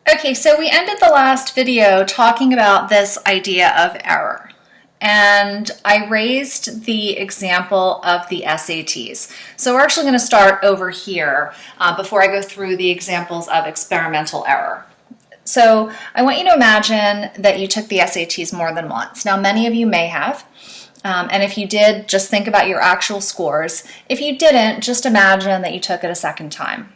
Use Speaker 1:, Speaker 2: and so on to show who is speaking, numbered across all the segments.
Speaker 1: Okay, so we ended the last video talking about this idea of error. And I raised the example of the SATs. So we're actually going to start over here before I go through the examples of experimental error. So I want you to imagine that you took the SATs more than once. Now, many of you may have. And if you did, just think about your actual scores. If you didn't, just imagine that you took it a second time.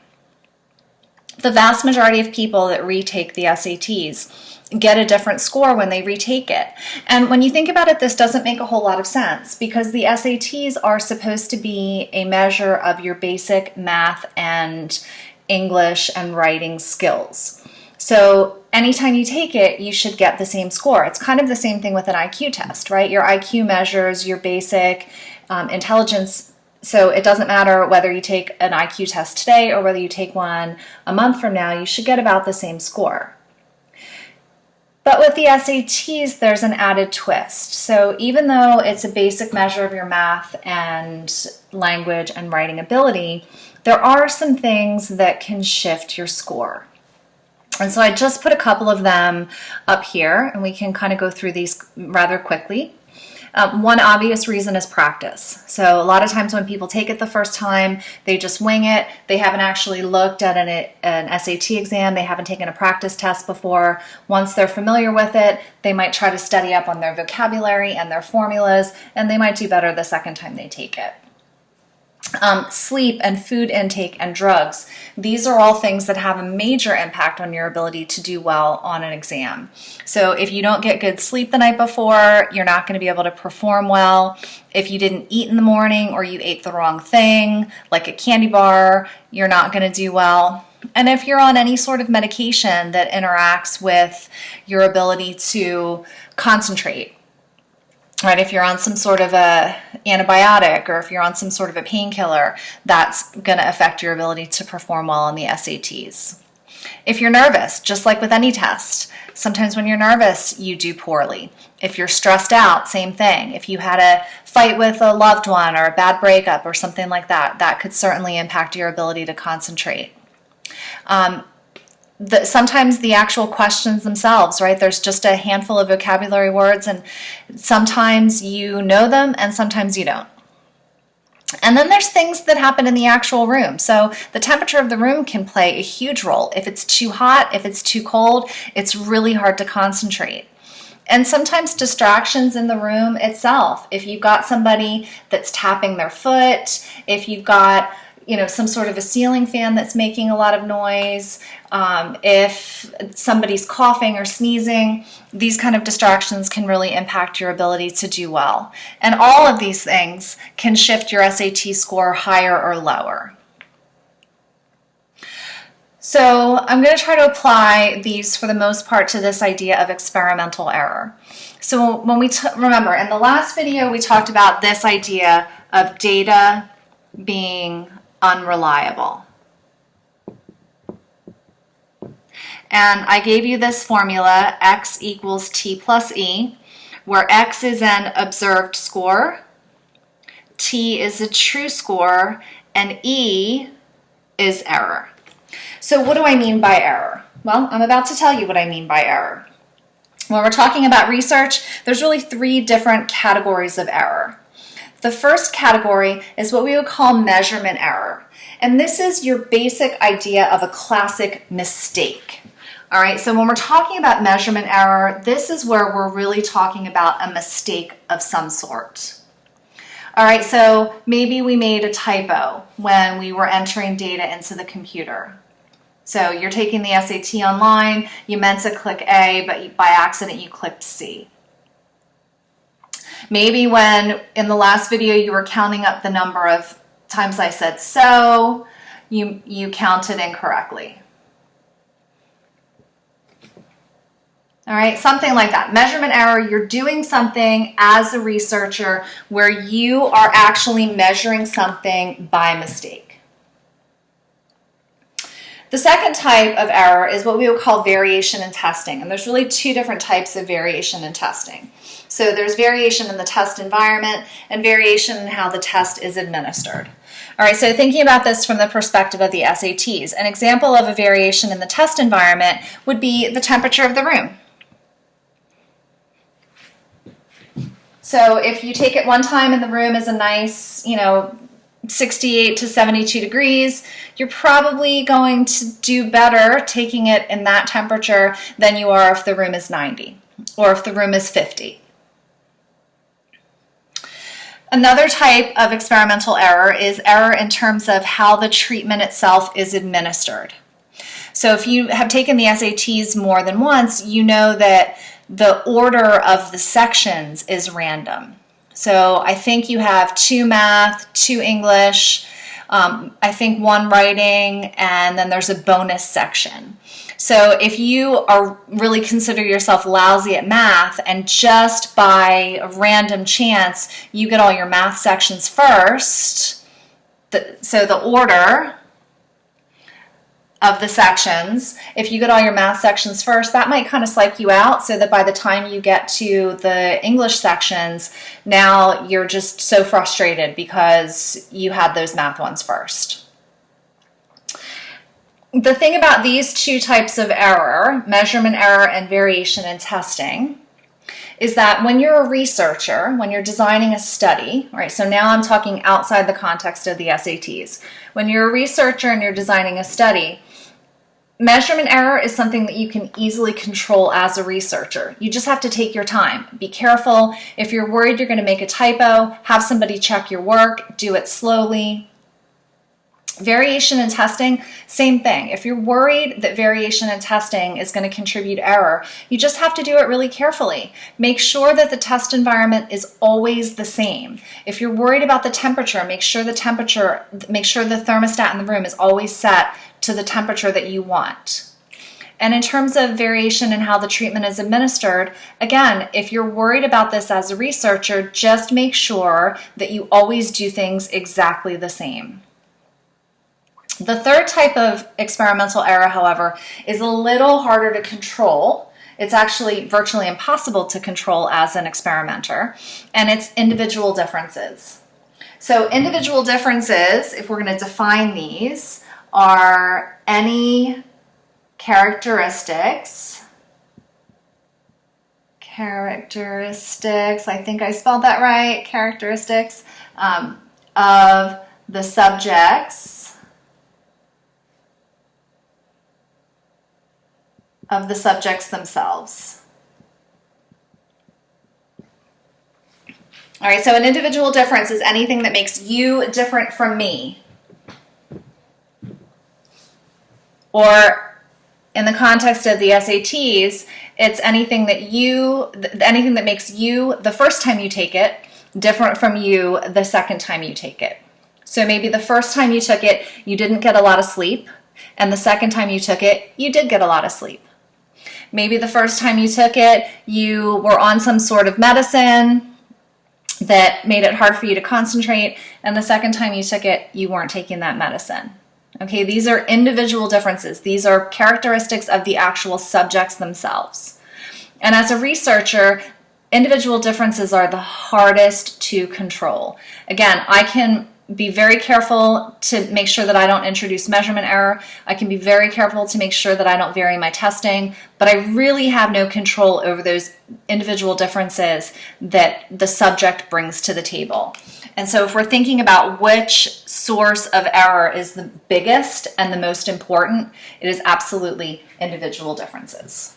Speaker 1: The vast majority of people that retake the SATs get a different score when they retake it. And when you think about it, this doesn't make a whole lot of sense because the SATs are supposed to be a measure of your basic math and English and writing skills. So anytime you take it, you should get the same score. It's kind of the same thing with an IQ test, right? Your IQ measures your basic intelligence. So it doesn't matter whether you take an IQ test today or whether you take one a month from now, you should get about the same score. But with the SATs, there's an added twist. So even though it's a basic measure of your math and language and writing ability, there are some things that can shift your score. And so I just put a couple of them up here, and we can kind of go through these rather quickly. One obvious reason is practice. So a lot of times when people take it the first time, they just wing it. They haven't actually looked at an SAT exam. They haven't taken a practice test before. Once they're familiar with it, they might try to study up on their vocabulary and their formulas, and they might do better the second time they take it. Sleep and food intake and drugs. These are all things that have a major impact on your ability to do well on an exam. So if you don't get good sleep the night before, you're not going to be able to perform well. If you didn't eat in the morning or you ate the wrong thing, like a candy bar, you're not going to do well. And if you're on any sort of medication that interacts with your ability to concentrate, right, if you're on some sort of a antibiotic or if you're on some sort of a painkiller, that's going to affect your ability to perform well on the SATs. If you're nervous, just like with any test, sometimes when you're nervous, you do poorly. If you're stressed out, same thing. If you had a fight with a loved one or a bad breakup or something like that, that could certainly impact your ability to concentrate. Sometimes the actual questions themselves, right? There's just a handful of vocabulary words, and sometimes you know them and sometimes you don't. And then there's things that happen in the actual room. So the temperature of the room can play a huge role. If it's too hot, if it's too cold, it's really hard to concentrate. And sometimes distractions in the room itself. If you've got somebody that's tapping their foot, if you've got some sort of a ceiling fan that's making a lot of noise, if somebody's coughing or sneezing, these kind of distractions can really impact your ability to do well. And all of these things can shift your SAT score higher or lower. So I'm going to try to apply these for the most part to this idea of experimental error. So when remember, in the last video, we talked about this idea of data being unreliable. And I gave you this formula, x equals t plus e, where x is an observed score, t is a true score, and e is error. So what do I mean by error? Well, I'm about to tell you what I mean by error. When we're talking about research, there's really three different categories of error. The first category is what we would call measurement error. And this is your basic idea of a classic mistake. All right, so when we're talking about measurement error, this is where we're really talking about a mistake of some sort. All right, so maybe we made a typo when we were entering data into the computer. So you're taking the SAT online, you meant to click A, but by accident you clicked C. Maybe when in the last video you were counting up the number of times I said so, you counted incorrectly. All right, something like that. Measurement error, you're doing something as a researcher where you are actually measuring something by mistake. The second type of error is what we would call variation in testing. And there's really two different types of variation in testing. So there's variation in the test environment and variation in how the test is administered. All right, so thinking about this from the perspective of the SATs, an example of a variation in the test environment would be the temperature of the room. So if you take it one time and the room is a nice, 68 to 72 degrees, you're probably going to do better taking it in that temperature than you are if the room is 90 or if the room is 50. Another type of experimental error is error in terms of how the treatment itself is administered. So if you have taken the SATs more than once, you know that the order of the sections is random. So I think you have 2 math, 2 English, I think 1 writing, and then there's a bonus section. So if you are really consider yourself lousy at math and just by a random chance you get all your math sections first, so the order of the sections, if you get all your math sections first, that might kind of psych you out so that by the time you get to the English sections, now you're just so frustrated because you had those math ones first. The thing about these two types of error, measurement error and variation in testing, is that when you're a researcher, when you're designing a study, right, so now I'm talking outside the context of the SATs. When you're a researcher and you're designing a study, measurement error is something that you can easily control as a researcher. You just have to take your time. Be careful. If you're worried you're going to make a typo, have somebody check your work, do it slowly. Variation in testing, same thing. If you're worried that variation in testing is going to contribute error, you just have to do it really carefully. Make sure that the test environment is always the same. If you're worried about the temperature, make sure the thermostat in the room is always set to the temperature that you want. And in terms of variation in how the treatment is administered, again, if you're worried about this as a researcher, just make sure that you always do things exactly the same. The third type of experimental error, however, is a little harder to control. It's actually virtually impossible to control as an experimenter, and it's individual differences. So individual differences, if we're going to define these, are any characteristics, I think I spelled that right, characteristics of the subjects themselves. All right, so an individual difference is anything that makes you different from me. Or in the context of the SATs, it's anything that makes you, the first time you take it, different from you the second time you take it. So maybe the first time you took it, you didn't get a lot of sleep, and the second time you took it, you did get a lot of sleep. Maybe the first time you took it, you were on some sort of medicine that made it hard for you to concentrate, and the second time you took it, you weren't taking that medicine. Okay, these are individual differences. These are characteristics of the actual subjects themselves. And as a researcher, individual differences are the hardest to control. Again, I can be very careful to make sure that I don't introduce measurement error. I can be very careful to make sure that I don't vary my testing, but I really have no control over those individual differences that the subject brings to the table. And so if we're thinking about which source of error is the biggest and the most important, it is absolutely individual differences.